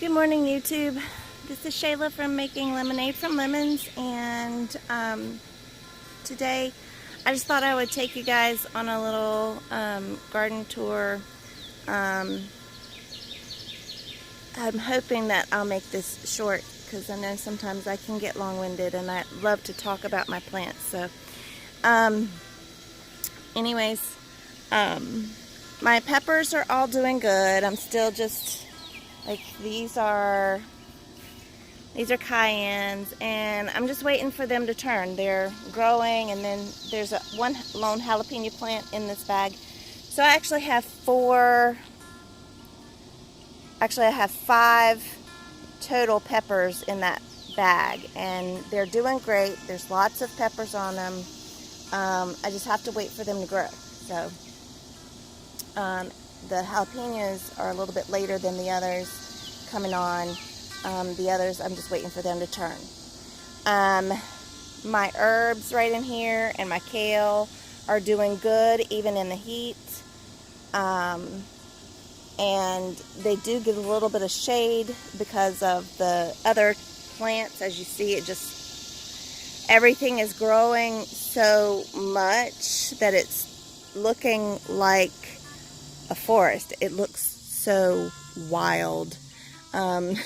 Good morning, YouTube. This is Shayla from Making Lemonade from Lemons, and today I just thought I would take you guys on a little garden tour. I'm hoping that I'll make this short because I know sometimes I can get long-winded and I love to talk about my plants. So anyways, my peppers are all doing good. I'm still just like, these are cayennes, and I'm just waiting for them to turn. They're growing, and then there's one lone jalapeno plant in this bag. So I actually have I have 5 total peppers in that bag, and they're doing great. There's lots of peppers on them. I just have to wait for them to grow. So the jalapenos are a little bit later than the others coming on. The others, I'm just waiting for them to turn. My herbs right in here and my kale are doing good even in the heat. And they do get a little bit of shade because of the other plants. As you see, everything is growing so much that it's looking like a forest. It looks so wild. And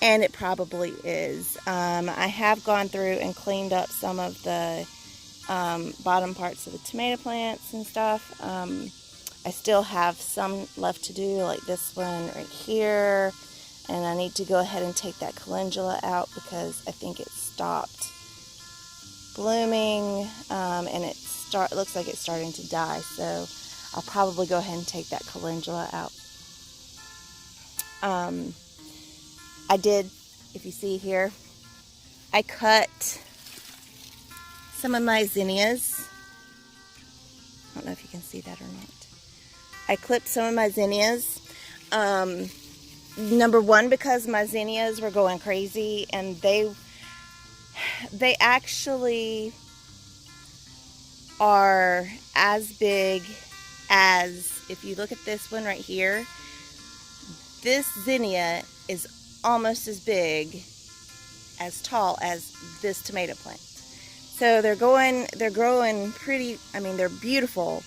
it probably is. I have gone through and cleaned up some of the bottom parts of the tomato plants and stuff. I still have some left to do, like this one right here. And I need to go ahead and take that calendula out because I think it stopped blooming, and it looks like it's starting to die. So I'll probably go ahead and take that calendula out. I did, if you see here, I cut some of my zinnias. I don't know if you can see that or not. I clipped some of my zinnias. Number one, because my zinnias were going crazy, and they actually are as big as, if you look at this one right here, this zinnia is almost as big, as tall as this tomato plant. So they're growing pretty, I mean, they're beautiful.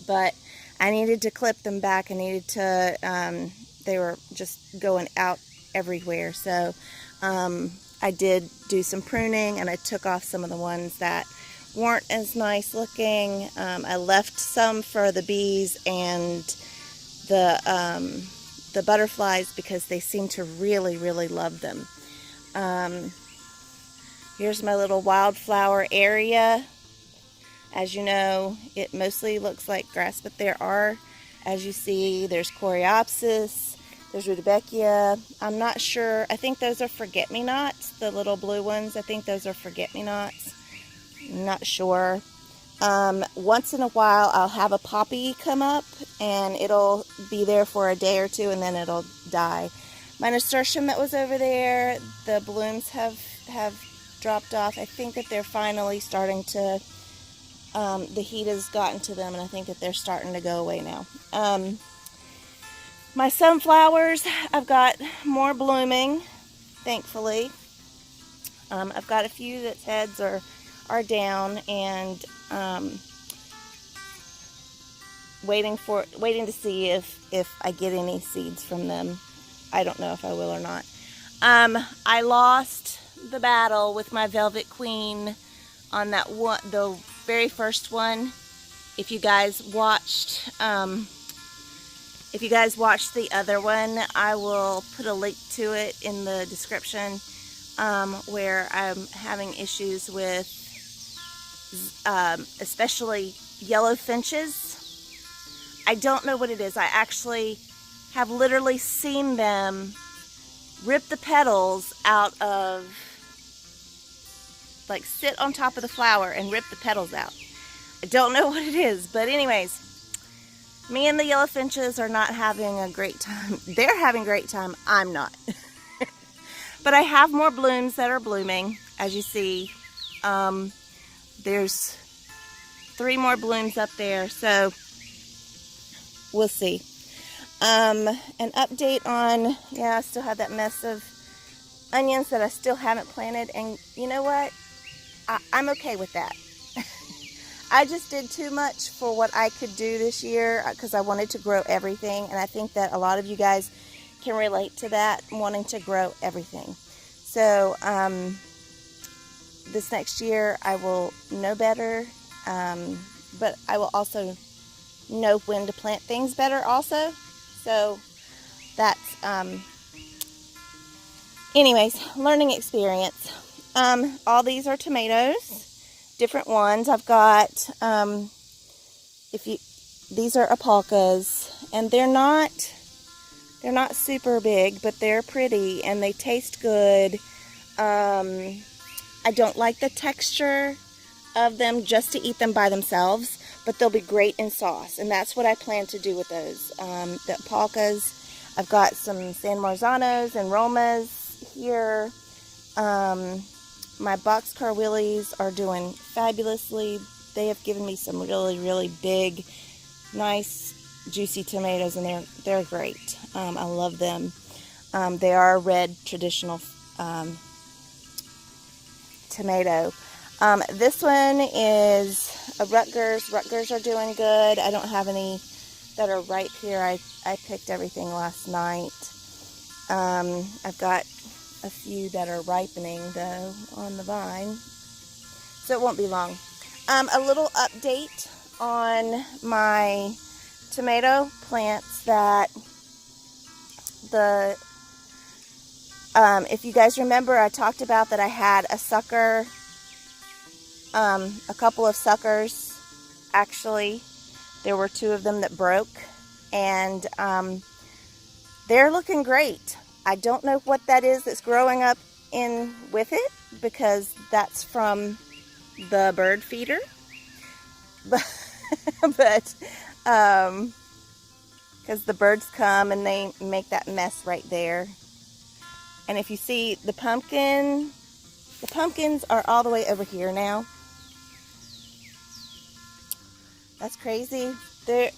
But I needed to clip them back. I needed to, they were just going out everywhere. So I did do some pruning, and I took off some of the ones that weren't as nice looking. I left some for the bees and the butterflies because they seem to really, really love them. Here's my little wildflower area. As you know, it mostly looks like grass, but there are, as you see, there's coreopsis, there's rudbeckia. I'm not sure. I think those are forget-me-nots, the little blue ones. I think those are forget-me-nots. I'm not sure. Once in a while, I'll have a poppy come up, and it'll be there for a day or two, and then it'll die. My nasturtium that was over there, the blooms have dropped off. I think that they're finally starting to, the heat has gotten to them, and I think that they're starting to go away now. My sunflowers, I've got more blooming, thankfully. I've got a few that's heads are down, and waiting to see if I get any seeds from them. I don't know if I will or not. I lost the battle with my Velvet Queen on that one, the very first one. If you guys watched the other one, I will put a link to it in the description, where I'm having issues with especially yellow finches. I don't know what it is. I actually have literally seen them rip the petals out of, like, sit on top of the flower and rip the petals out. I don't know what it is, but anyways, me and the yellow finches are not having a great time. They're having a great time. I'm not. But I have more blooms that are blooming, as you see. There's 3 more blooms up there, so we'll see. An update on, yeah, I still have that mess of onions that I still haven't planted, and you know what? I'm okay with that. I just did too much for what I could do this year because I wanted to grow everything, and I think that a lot of you guys can relate to that, wanting to grow everything. So this next year I will know better, but I will also know when to plant things better also. So that's anyways, learning experience. All these are tomatoes, different ones. I've got these are alpacas, and they're not super big, but they're pretty and they taste good. I don't like the texture of them just to eat them by themselves, but they'll be great in sauce, and that's what I plan to do with those. The alpacas, I've got some San Marzanos and Romas here. My boxcar willies are doing fabulously. They have given me some really, really big, nice, juicy tomatoes, and they're great. I love them. They are a red traditional tomato. This one is a Rutgers. Rutgers are doing good. I don't have any that are ripe here. I picked everything last night. I've got a few that are ripening though on the vine, so it won't be long. A little update on my tomato plants that if you guys remember, I talked about that I had a sucker, a couple of suckers. Actually, there were 2 of them that broke, and they're looking great. I don't know what that is that's growing up in with it, because that's from the bird feeder, but because the birds come and they make that mess right there. And if you see the pumpkins are all the way over here now. That's crazy. They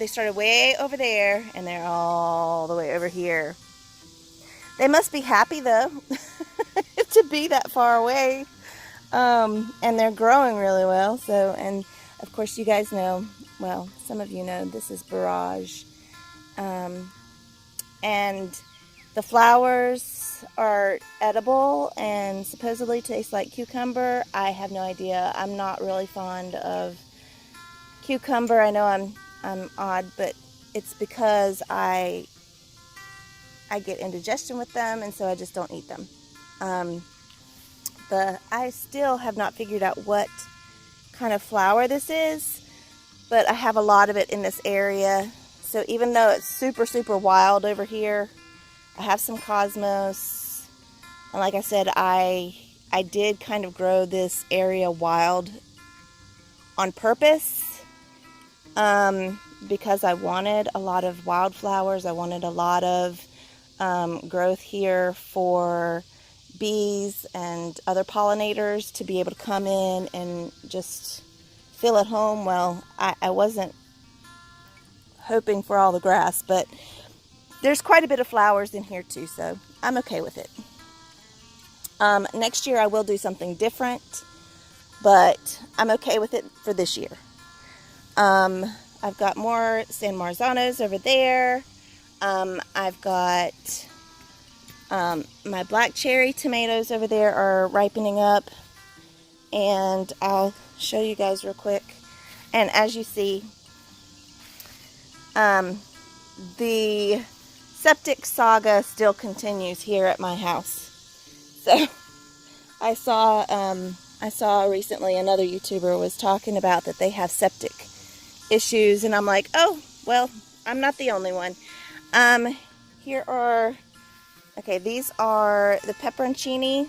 started way over there, and they're all the way over here. They must be happy though to be that far away, and they're growing really well. So, and of course you guys know, well, some of you know, this is Barrage, and the flowers are edible and supposedly taste like cucumber. I have no idea. I'm not really fond of cucumber. I know I'm odd, but it's because I get indigestion with them, and so I just don't eat them. I still have not figured out what kind of flower this is, but I have a lot of it in this area. So even though it's super, super wild over here, I have some cosmos. And like I said, I did kind of grow this area wild on purpose, because I wanted a lot of wildflowers. I wanted a lot of growth here for bees and other pollinators to be able to come in and just feel at home. Well, I wasn't hoping for all the grass, but there's quite a bit of flowers in here too, so I'm okay with it. Next year I will do something different, but I'm okay with it for this year. I've got more San Marzanos over there. I've got my black cherry tomatoes over there are ripening up, and I'll show you guys real quick. And as you see, the septic saga still continues here at my house. So I saw recently another YouTuber was talking about that they have septic issues, and I'm like, oh well, I'm not the only one. Here are, okay, these are the pepperoncini,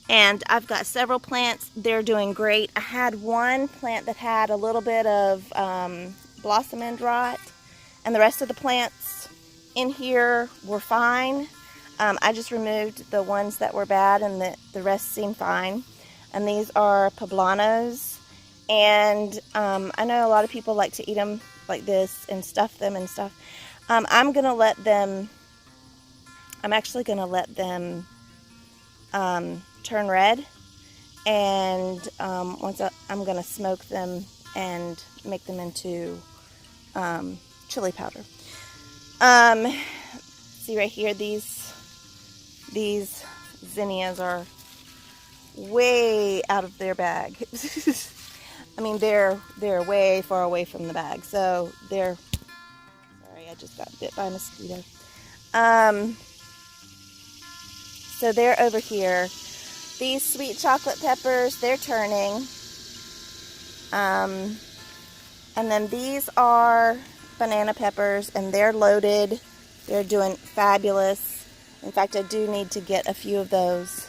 and I've got several plants. They're doing great. I had one plant that had a little bit of blossom end rot, and the rest of the plants in here were fine. I just removed the ones that were bad, and the rest seemed fine. And these are poblanos, and I know a lot of people like to eat them like this and stuff them and stuff. I'm actually gonna let them turn red, and I'm gonna smoke them and make them into chili powder. See right here, these zinnias are way out of their bag. I mean, they're way far away from the bag, so they're, sorry, I just got bit by a mosquito. So they're over here. These sweet chocolate peppers, they're turning. And then these are banana peppers, and they're loaded. They're doing fabulous. In fact, I do need to get a few of those.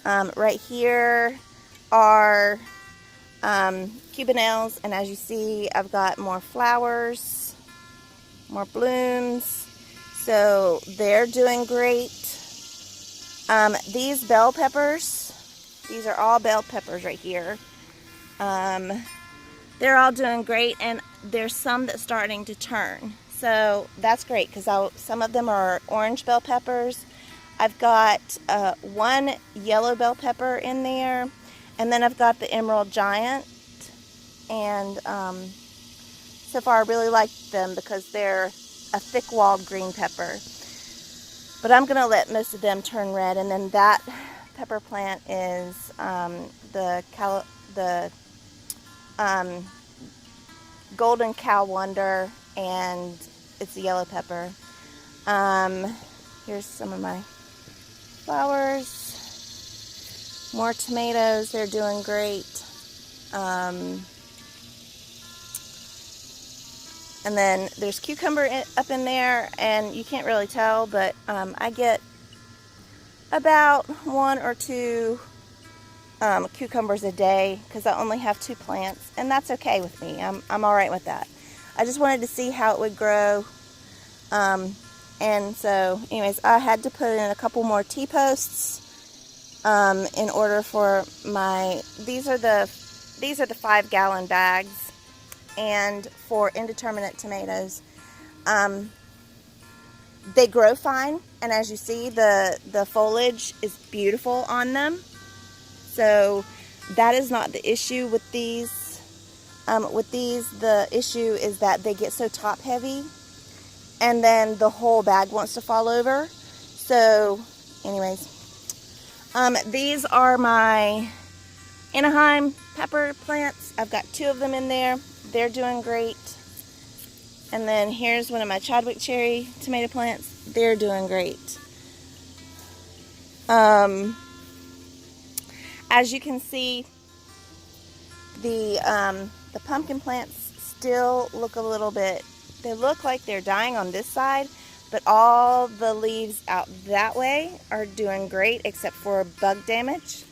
Right here are cubanelles, and as you see, I've got more flowers, more blooms, so they're doing great. These bell peppers, these are all bell peppers right here. They're all doing great, and there's some that's starting to turn, so that's great because some of them are orange bell peppers. I've got one yellow bell pepper in there, and then I've got the emerald giant, and so far I really like them because they're a thick-walled green pepper. But I'm going to let most of them turn red, and then that pepper plant is the golden cow wonder, and it's a yellow pepper. Here's some of my flowers, more tomatoes, they're doing great. And then there's cucumber up in there, and you can't really tell, but I get about 1 or 2 cucumbers a day because I only have 2 plants, and that's okay with me. I'm all right with that. I just wanted to see how it would grow, and so anyways, I had to put in a couple more T-posts in order for my, these are the 5-gallon bags. And for indeterminate tomatoes, they grow fine, and as you see, the foliage is beautiful on them. So that is not the issue with these. The issue is that they get so top heavy, and then the whole bag wants to fall over. So, anyways, these are my Anaheim pepper plants. I've got 2 of them in there. They're doing great. And then here's one of my Chadwick cherry tomato plants. They're doing great. As you can see, the pumpkin plants still look a little bit, they look like they're dying on this side, but all the leaves out that way are doing great except for bug damage.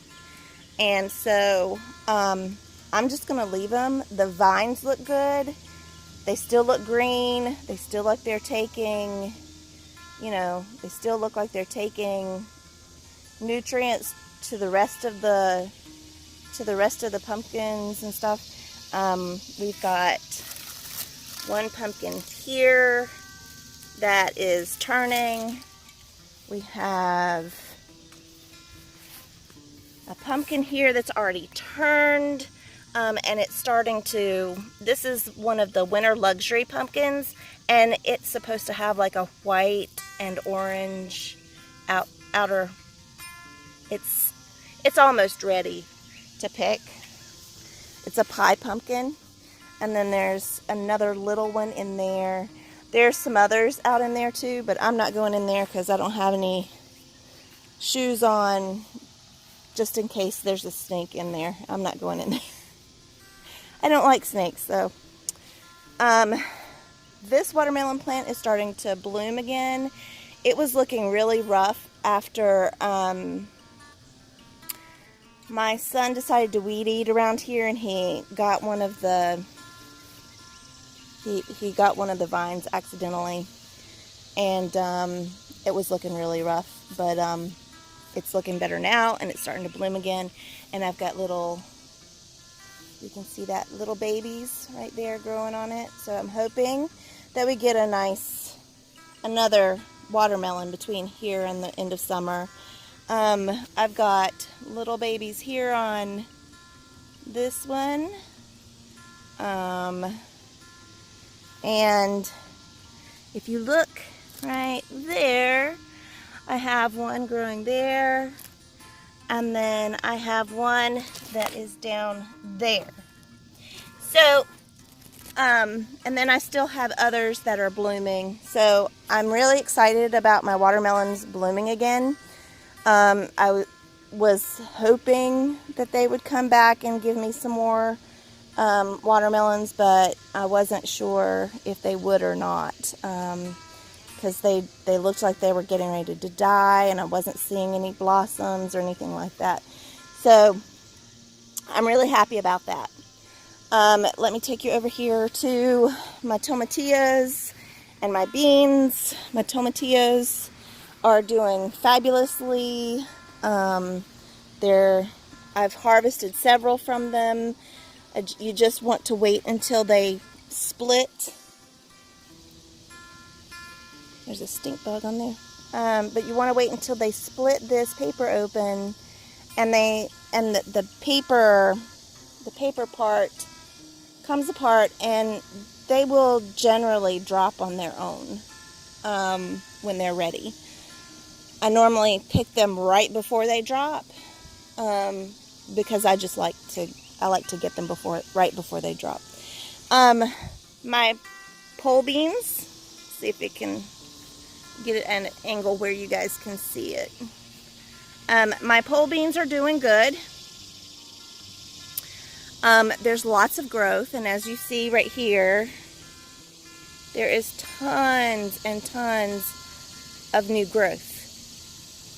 And so I'm just going to leave them. The vines look good. They still look green. They still look like they're taking, they still look like they're taking nutrients to the rest of the pumpkins and stuff. We've got one pumpkin here that is turning. We have a pumpkin here that's already turned, and it's starting to, this is one of the winter luxury pumpkins, and it's supposed to have like a white and orange outer, it's almost ready to pick. It's a pie pumpkin, and then there's another little one in there. There's some others out in there too, but I'm not going in there because I don't have any shoes on, just in case there's a snake in there. I'm not going in there. I don't like snakes, so. This watermelon plant is starting to bloom again. It was looking really rough after my son decided to weed eat around here, and he got one of the vines accidentally, and it was looking really rough, but it's looking better now, and it's starting to bloom again, and I've got little You can see that little babies right there growing on it. So I'm hoping that we get another watermelon between here and the end of summer. I've got little babies here on this one. And if you look right there, I have one growing there, and then I have one that is down there. So, and then I still have others that are blooming. So I'm really excited about my watermelons blooming again. I was hoping that they would come back and give me some more watermelons, but I wasn't sure if they would or not, because they looked like they were getting ready to die, and I wasn't seeing any blossoms or anything like that. So I'm really happy about that. Let me take you over here to my tomatillos and my beans. My tomatillos are doing fabulously. I've harvested several from them. You just want to wait until they split. There's a stink bug on there. But you want to wait until they split this paper open, and the paper part comes apart, and they will generally drop on their own when they're ready. I normally pick them right before they drop, because I like to get them right before they drop. My pole beans, see if it can get it at an angle where you guys can see it. My pole beans are doing good. There's lots of growth, and as you see right here, there is tons and tons of new growth.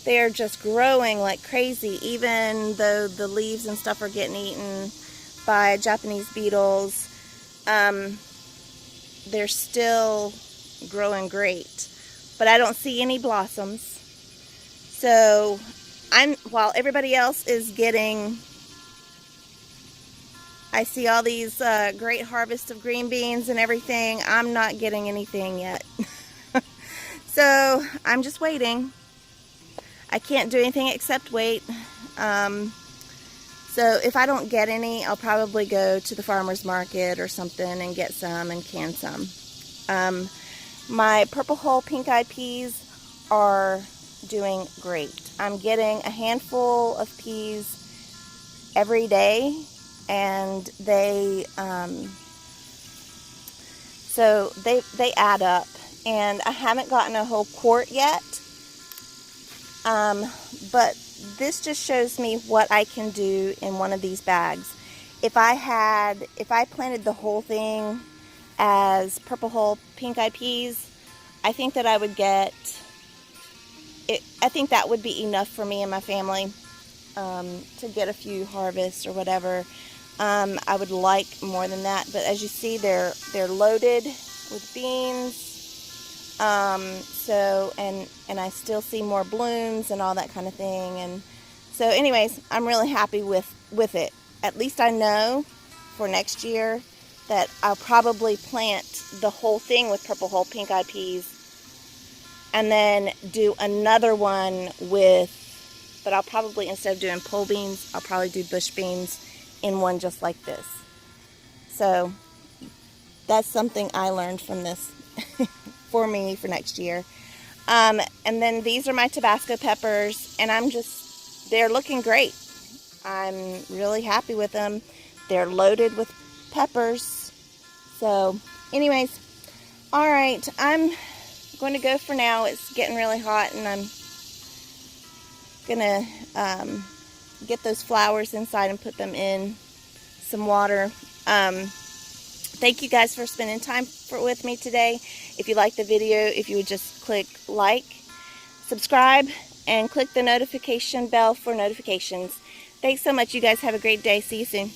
They are just growing like crazy, even though the leaves and stuff are getting eaten by Japanese beetles. They're still growing great, but I don't see any blossoms. So while everybody else is getting, I see all these great harvests of green beans and everything, I'm not getting anything yet. So I'm just waiting. I can't do anything except wait. So if I don't get any, I'll probably go to the farmer's market or something and get some and can some. My purple hull pink-eyed peas are doing great. I'm getting a handful of peas every day, and they add up. And I haven't gotten a whole quart yet. But this just shows me what I can do in one of these bags. If I planted the whole thing as purple hull pink-eyed peas, I think that I would get it. I think that would be enough for me and my family to get a few harvests or whatever. I would like more than that, but as you see, they're loaded with beans. And I still see more blooms and all that kind of thing. And so anyways, I'm really happy with it. At least I know for next year that I'll probably plant the whole thing with purple hull pink-eyed peas, and then do another one but I'll probably, instead of doing pole beans, I'll probably do bush beans in one just like this. So that's something I learned from this for me for next year. And then these are my Tabasco peppers, and they're looking great. I'm really happy with them. They're loaded with peppers. So anyways, all right, I'm going to go for now. It's getting really hot, and I'm gonna get those flowers inside and put them in some water. Thank you guys for spending time with me today. If you liked the video, if you would just click like, subscribe, and click the notification bell for notifications. Thanks so much. You guys have a great day. See you soon.